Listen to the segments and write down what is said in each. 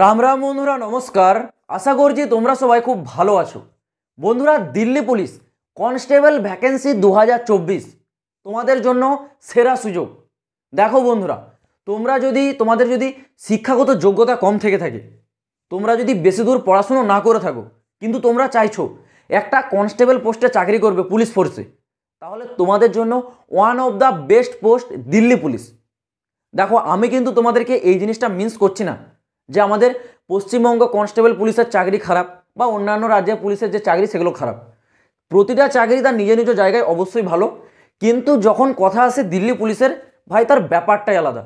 রাম রাম বন্ধুরা, নমস্কার। আশা করছি তোমরা সবাই খুব ভালো আছো। বন্ধুরা, দিল্লি পুলিশ কনস্টেবল ভ্যাকেন্সি 2024 তোমাদের জন্য সেরা সুযোগ। দেখো বন্ধুরা, তোমাদের যদি শিক্ষাগত যোগ্যতা কম থেকে থাকে, তোমরা যদি বেশি দূর পড়াশুনো না করে থাকো, কিন্তু তোমরা চাইছো একটা কনস্টেবল পোস্টে চাকরি করবে পুলিশ ফোর্সে, তাহলে তোমাদের জন্য one of the best post Delhi police. দেখো, আমি কিন্তু তোমাদেরকে এই জিনিসটা মিন্স করছি না যে আমাদের পশ্চিমবঙ্গ কনস্টেবল পুলিশের চাকরি খারাপ বা অন্যান্য রাজ্যের পুলিশের যে চাকরি সেগুলো খারাপ। প্রতিটা চাকরি তার নিজ নিজ জায়গায় অবশ্যই ভালো, কিন্তু যখন কথা আসে দিল্লি পুলিশের, ভাই তার ব্যাপারটাই আলাদা।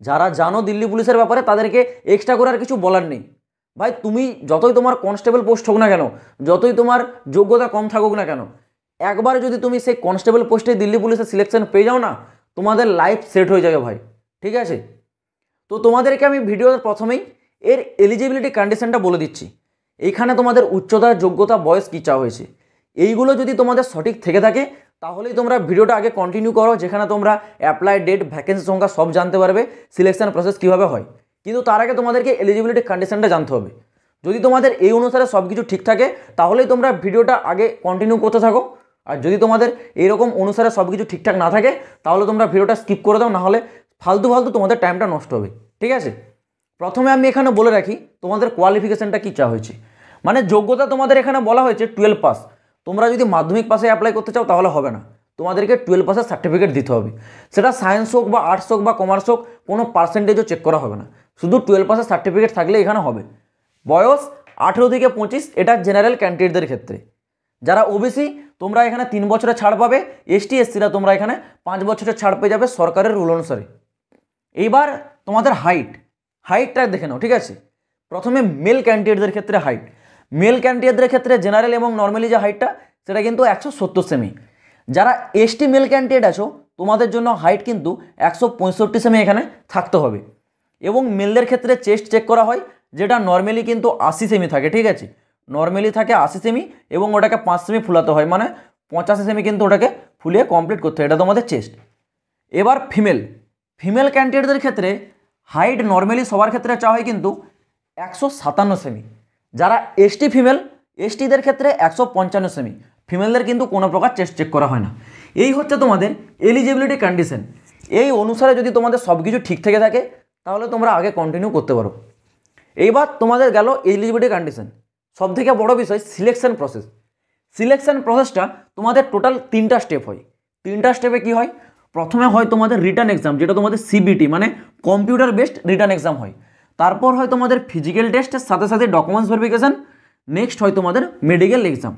যারা জানো দিল্লি পুলিশের ব্যাপারে তাদেরকে এক্সট্রা করে আর কিছু বলার নেই। ভাই তুমি যতই তোমার কনস্টেবল পোস্ট হোক না কেন, যতই তোমার যোগ্যতা কম থাকুক না কেন, একবার যদি তুমি সেই কনস্টেবল পোস্টে দিল্লি পুলিশের সিলেকশন পেয়ে যাও না, তোমাদের লাইফ সেট হয়ে যাবে ভাই। ঠিক আছে, তো তোমাদেরকে আমি ভিডিওর প্রথমেই এর এলিজিবিলিটি কন্ডিশনটা বলে দিচ্ছি। এইখানে তোমাদের উচ্চতা, যোগ্যতা, বয়স কী চাওয়া হয়েছে, এইগুলো যদি তোমাদের সঠিক থেকে থাকে তাহলেই তোমরা ভিডিওটা আগে কন্টিনিউ করো, যেখানে তোমরা অ্যাপ্লাই ডেট, ভ্যাকেন্সি সংখ্যা সব জানতে পারবে, সিলেকশন প্রসেস কীভাবে হয়। কিন্তু তার আগে তোমাদেরকে এলিজিবিলিটি কন্ডিশনটা জানতে হবে। যদি তোমাদের এই অনুসারে সব কিছু ঠিক থাকে তাহলেই তোমরা ভিডিওটা আগে কন্টিনিউ করতে থাকো, আর যদি তোমাদের এইরকম অনুসারে সব কিছু ঠিকঠাক না থাকে তাহলে তোমরা ভিডিওটা স্কিপ করে দাও, নাহলে ফালতু ফালতু তোমাদের টাইমটা নষ্ট হবে। ঠিক আছে, প্রথমে আমি এখানে বলে রাখি তোমাদের কোয়ালিফিকেশনটা কী চাওয়া হয়েছে। মানে যোগ্যতা তোমাদের এখানে বলা হয়েছে 12 পাস। তোমরা যদি মাধ্যমিক পাশে অ্যাপ্লাই করতে চাও তাহলে হবে না, তোমাদেরকে 12 পাসের সার্টিফিকেট দিতে হবে। সেটা সায়েন্স হোক বা আর্টস হোক বা কমার্স হোক, কোনো পার্সেন্টেজও চেক করা হবে না, শুধু 12 পাসের সার্টিফিকেট থাকলে এখানে হবে। বয়স 18 থেকে 25, এটা জেনারেল ক্যান্ডিডেটদের ক্ষেত্রে। যারা ওবিসি তোমরা এখানে 3 বছরের ছাড় পাবে, এসটি এসসিরা তোমরা এখানে 5 বছরের ছাড় পেয়ে যাবে সরকারের রুল অনুসারে। এইবার তোমাদের হাইটটা দেখে নাও। ঠিক আছে, প্রথমে মেল ক্যান্ডিডেটদের ক্ষেত্রে মেল ক্যান্ডিডেটদের ক্ষেত্রে জেনারেল এবং নর্মালি যে হাইটটা সেটা কিন্তু 170 সেমি। যারা এসটি মেল ক্যান্ডিডেট আছো তোমাদের জন্য হাইট কিন্তু 165 সেমি এখানে থাকতে হবে। এবং মেলদের ক্ষেত্রে চেস্ট চেক করা হয়, যেটা নর্মালি কিন্তু 80 সেমি থাকে। ঠিক আছে, নর্মালি থাকে 80 সেমি এবং ওটাকে 5 সেমি ফুলাতে হয়, মানে 85 সেমি কিন্তু ওটাকে ফুলিয়ে কমপ্লিট করতে হয়। এটা তোমাদের চেস্ট। এবার ফিমেল ক্যান্ডিডেটদের ক্ষেত্রে হাইট নর্মালি সবার ক্ষেত্রে চাওয়া হয় কিন্তু 157 সেমি। যারা এসটিদের ক্ষেত্রে 155 সেমি। ফিমেলদের কিন্তু কোনো প্রকার চেস্ট চেক করা হয় না। এই হচ্ছে তোমাদের এলিজিবিলিটি কন্ডিশন। এই অনুসারে যদি তোমাদের সব কিছু ঠিক থেকে থাকে তাহলে তোমরা আগে কন্টিনিউ করতে পারো। এইবার তোমাদের গেল এলিজিবিলিটি কন্ডিশন। সবথেকে বড় বিষয় সিলেকশন প্রসেসটা তোমাদের টোটাল 3টা স্টেপ হয়। 3টা স্টেপে কি হয়, প্রথমে হয় তোমাদের রিটার্ন এক্সাম, যেটা তোমাদের সিবিটি মানে কম্পিউটার বেসড রিটার্ন এক্সাম হয়। তারপর হয় তোমাদের ফিজিক্যাল টেস্টের সাথে সাথে ডকুমেন্টস ভেরিফিকেশান। নেক্সট হয় তোমাদের মেডিকেল এক্সাম।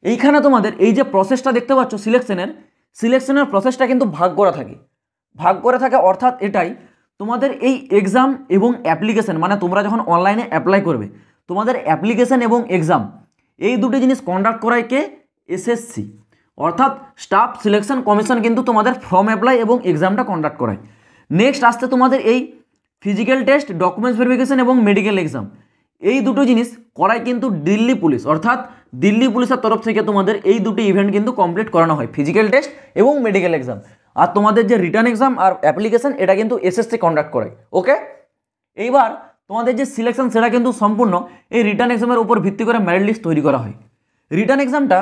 এইখানে তোমাদের এই যে প্রসেসটা দেখতে পাচ্ছ সিলেকশনের প্রসেসটা কিন্তু ভাগ করে থাকে অর্থাৎ এটাই তোমাদের এই এক্সাম এবং অ্যাপ্লিকেশন, মানে তোমরা যখন অনলাইনে অ্যাপ্লাই করবে তোমাদের অ্যাপ্লিকেশন এবং এক্সাম এই দুটি জিনিস কন্ডাক্ট করায় কে, এসএসসি অর্থাৎ স্টাফ সিলেকশন কমিশন কিন্তু তোমাদের ফর্ম অ্যাপ্লাই এবং এক্সামটা কন্ডাক্ট করায়। নেক্সট আসতে তোমাদের এই ফিজিক্যাল টেস্ট, ডকুমেন্টস ভেরিফিকেশন এবং মেডিকেল এক্সাম, এই দুটো জিনিস করায় কিন্তু দিল্লি পুলিশ, অর্থাৎ দিল্লি পুলিশের তরফ থেকে তোমাদের এই দুটি ইভেন্ট কিন্তু কমপ্লিট করানো হয়, ফিজিক্যাল টেস্ট এবং মেডিকেল এক্সাম। আর তোমাদের যে রিটার্ন এক্সাম আর অ্যাপ্লিকেশন এটা কিন্তু এসএসসি কন্ডাক্ট করায়। ওকে, এইবার তোমাদের যে সিলেকশন সেটা কিন্তু সম্পূর্ণ এই রিটার্ন এক্সামের উপর ভিত্তি করে মেরিট লিস্ট তৈরি করা হয়। রিটার্ন এক্সামটা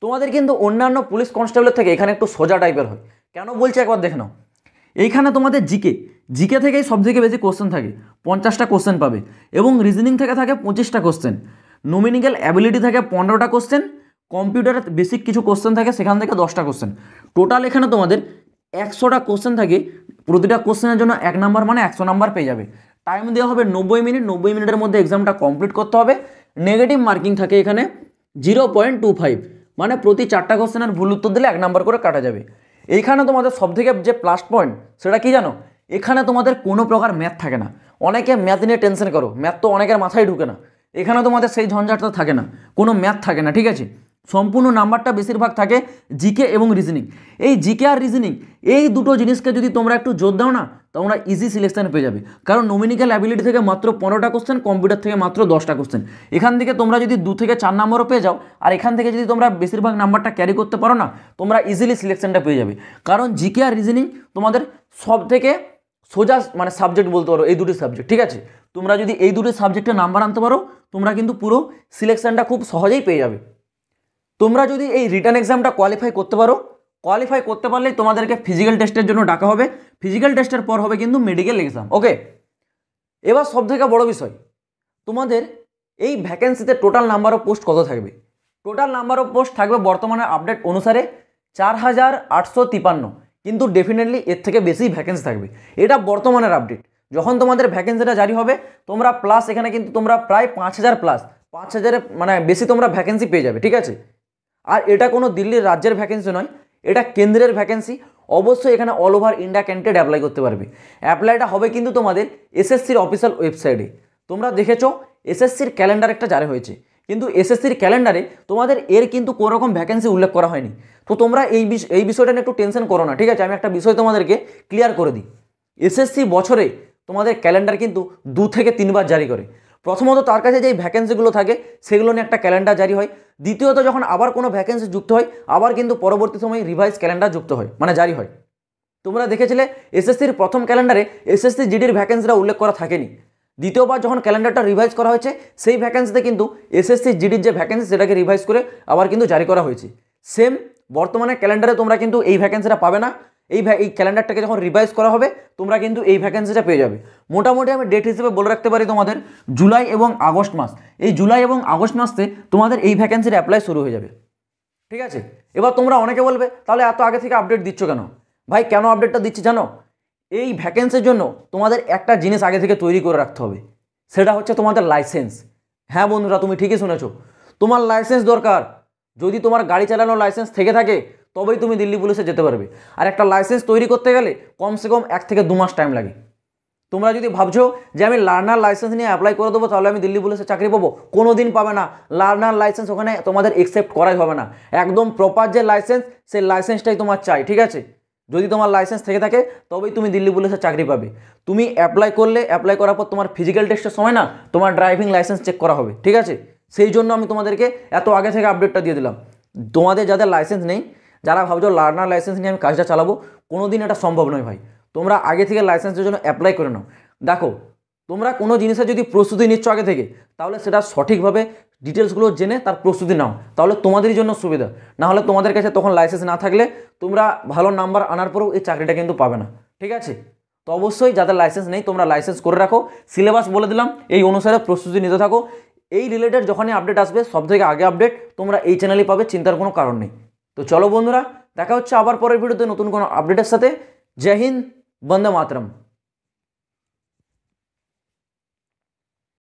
তোমাদের কিন্তু অন্যান্য পুলিশ কনস্টেবলের থেকে এখানে একটু সোজা টাইপের হয়। কেন বলছি একবার দেখে নাও। এইখানে তোমাদের জিকে থেকেই সবথেকে বেশি কোশ্চেন থাকে, 50টা কোশ্চেন পাবে, এবং রিজনিং থেকে থাকে 25টা কোশ্চেন, নোমিনিক্যাল অ্যাবিলিটি থেকে 15টা কোশ্চেন, কম্পিউটারের বেসিক কিছু কোশ্চেন থাকে সেখান থেকে 10টা কোশ্চেন। টোটাল এখানে তোমাদের 100টা কোশ্চেন থাকে। প্রতিটা কোশ্চেনের জন্য 1 নাম্বার মানে 100 নাম্বার পেয়ে যাবে। টাইম দেওয়া হবে 90 মিনিট। 90 মিনিটের মধ্যে এক্সামটা কমপ্লিট করতে হবে। নেগেটিভ মার্কিং থাকে এখানে 0.25, মানে প্রতি 4টা কোশ্চেনের ভুল উত্তর দিলে 1 নাম্বার করে কাটা যাবে। এইখানে তোমাদের সবথেকে যে প্লাস পয়েন্ট সেটা কি জানো, এখানে তোমাদের কোনো প্রকার ম্যাথ থাকে না। অনেকে ম্যাথ নিয়ে টেনশন করো, ম্যাথ তো অনেকের মাথায় ঢুকে না। এখানে তোমাদের সেই ঝঞ্ঝাটটা থাকে না, কোনো ম্যাথ থাকে না। ঠিক আছে, সম্পূর্ণ নাম্বারটা বেশিরভাগ থাকে জিকে এবং রিজনিং। এই জিকে আর রিজনিং এই দুটো জিনিসকে যদি তোমরা একটু জোর দাও না, তোমরা ইজি সিলেকশন পেয়ে যাবে। কারণ নোমিনিক্যাল অ্যাবিলিটি থেকে মাত্র 15টা কোশ্চেন, কম্পিউটার থেকে মাত্র 10টা কোশ্চেন। এখান থেকে তোমরা যদি 2 থেকে 4 নাম্বারও পেয়ে যাও, আর এখান থেকে যদি তোমরা বেশিরভাগ নাম্বারটা ক্যারি করতে পারো না, তোমরা ইজিলি সিলেকশনটা পেয়ে যাবে। কারণ জিকে আর রিজনিং তোমাদের সব থেকে সোজা মানে সাবজেক্ট বলতে পারো, এই দুটি সাবজেক্ট। ঠিক আছে, তোমরা যদি এই দুটো সাবজেক্টে নাম্বার আনতে পারো তোমরা কিন্তু পুরো সিলেকশনটা খুব সহজেই পেয়ে যাবে। তোমরা যদি এই রিটার্ন এক্সামটা কোয়ালিফাই করতে পারো, কোয়ালিফাই করতে পারলেই তোমাদেরকে ফিজিক্যাল টেস্টের জন্য ডাকা হবে, ফিজিক্যাল টেস্টের পর হবে কিন্তু মেডিকেল এক্সাম। ওকে, এবার সবথেকে বড় বিষয়, তোমাদের এই ভ্যাকেন্সিতে টোটাল নাম্বার অফ পোস্ট কত থাকবে? টোটাল নাম্বার অফ পোস্ট থাকবে বর্তমানে আপডেট অনুসারে 4853, কিন্তু ডেফিনেটলি এর থেকে বেশি ভ্যাকেন্সি থাকবে। এটা বর্তমানের আপডেট। যখন তোমাদের ভ্যাকেন্সিটা জারি হবে তোমরা প্লাস এখানে কিন্তু তোমরা প্রায় 5000 প্লাস 5000 মানে বেশি তোমরা ভ্যাকেন্সি পেয়ে যাবে, ঠিক আছে। আর এটা কোনো দিল্লির রাজ্যের ভ্যাকেন্সি নয়, এটা কেন্দ্রের ভ্যাকেন্সি। অবশ্যই এখানে all over India candidate apply করতে পারবে। অ্যাপ্লাইটা হবে কিন্তু তোমাদের এসএসসির অফিসিয়াল ওয়েবসাইটে। তোমরা দেখেছো এসএসসির ক্যালেন্ডার একটা জারি হয়েছে, কিন্তু এসএসসির ক্যালেন্ডারে তোমাদের এর কিন্তু কোনো রকম ভ্যাকেন্সি উল্লেখ করা হয়নি। তো তোমরা এই বিষয়টা নিয়ে একটু টেনশন করো না, ঠিক আছে। আমি একটা বিষয় তোমাদেরকে ক্লিয়ার করে দিই। এসএসসি বছরে তোমাদের ক্যালেন্ডার কিন্তু 2 থেকে 3 বার জারি করে। প্রথমত তার কাছে যেই ভ্যাকেন্সিগুলো থাকে সেগুলো নিয়ে একটা ক্যালেন্ডার জারি হয়। দ্বিতীয়ত যখন আবার কোনো ভ্যাকেন্সি যুক্ত হয় আবার কিন্তু পরবর্তী সময়ে রিভাইজ ক্যালেন্ডার যুক্ত হয়, মানে জারি হয়। তোমরা দেখেছিলে এসএসসির প্রথম ক্যালেন্ডারে এসএসসি জিডির ভ্যাকেন্সিটা উল্লেখ করা থাকেনি। দ্বিতীয়বার যখন ক্যালেন্ডারটা রিভাইজ করা হয়েছে সেই ভ্যাকেন্সিতে কিন্তু এসএসসি জিডির যে ভ্যাকেন্সি সেটাকে রিভাইজ করে আবার কিন্তু জারি করা হয়েছে। সেম বর্তমানে ক্যালেন্ডারে তোমরা কিন্তু এই ভ্যাকেন্সিটা পাবে না। এই ক্যালেন্ডারটাকে যখন রিভাইজ করা হবে তোমরা কিন্তু এই ভ্যাকেন্সিটা পেয়ে যাবে। মোটামুটি আমি ডেট হিসেবে বলে রাখতে পারি তোমাদের জুলাই এবং আগস্ট মাস, এই জুলাই এবং আগস্ট মাসে তোমাদের এই ভ্যাকেন্সির অ্যাপ্লাই শুরু হয়ে যাবে, ঠিক আছে। এবার তোমরা অনেকে বলবে তাহলে এত আগে থেকে আপডেট দিচ্ছ কেন? ভাই কেন আপডেটটা দিচ্ছি জানো? এই ভ্যাকেন্সির জন্য তোমাদের একটা জিনিস আগে থেকে তৈরি করে রাখতে হবে, সেটা হচ্ছে তোমাদের লাইসেন্স। হ্যাঁ বন্ধুরা, তুমি ঠিকই শুনেছো, তোমার লাইসেন্স দরকার। যদি তোমার গাড়ি চালানোর লাইসেন্স থেকে থাকে তবেই তুমি দিল্লি পুলিশে যেতে পারবে। আর একটা লাইসেন্স তৈরি করতে গেলে কমসে কম 1 থেকে 2 মাস টাইম লাগে। তোমরা যদি ভাবছো যে আমি লার্নার লাইসেন্স নিয়ে অ্যাপ্লাই করে দেবো তাহলে আমি দিল্লি পুলিশে চাকরি পাবো, কোনো দিন পাবে না। লার্নার লাইসেন্স ওখানে তোমাদের অ্যাকসেপ্ট করাই হবে না। একদম প্রপার যে লাইসেন্স সেই লাইসেন্সটাই তোমার চাই, ঠিক আছে। যদি তোমার লাইসেন্স থেকে থাকে তবেই তুমি দিল্লি পুলিশে চাকরি পাবে। তুমি অ্যাপ্লাই করলে অ্যাপ্লাই করার পর তোমার ফিজিক্যাল টেস্টের সময় না তোমার ড্রাইভিং লাইসেন্স চেক করা হবে, ঠিক আছে। সেই জন্য আমি তোমাদেরকে এত আগে থেকে আপডেটটা দিয়ে দিলাম। তোমাদের যাদের লাইসেন্স নেই, যারা ভাবছো লার্নার লাইসেন্স নিয়ে আমি কাজটা চালাবো, কোনো দিন এটা সম্ভব নয় ভাই। তোমরা আগে থেকে লাইসেন্সের জন্য অ্যাপ্লাই করে নাও। দেখো, তোমরা কোনো জিনিসের যদি প্রস্তুতি নিচ্ছ আগে থেকে তাহলে সেটা সঠিকভাবে ডিটেলসগুলো জেনে তার প্রস্তুতি নাও, তাহলে তোমাদেরই জন্য সুবিধা। না হলে তোমাদের কাছে তখন লাইসেন্স না থাকলে তোমরা ভালো নাম্বার আনার পরেও এই চাকরিটা কিন্তু পাবে না, ঠিক আছে। তো অবশ্যই যাদের লাইসেন্স নেই তোমরা লাইসেন্স করে রাখো। সিলেবাস বলে দিলাম, এই অনুসারে প্রস্তুতি নিতে থাকো। এই রিলেটেড যখনই আপডেট আসবে সবথেকে আগে আপডেট তোমরা এই চ্যানেলেই পাবে, চিন্তার কোনো কারণ নেই। তো চলো বন্ধুরা, দেখা হচ্ছে আবার পরের ভিডিওতে নতুন কোনো আপডেটের সাথে। জয় হিন্দ, বন্দে মাতরম।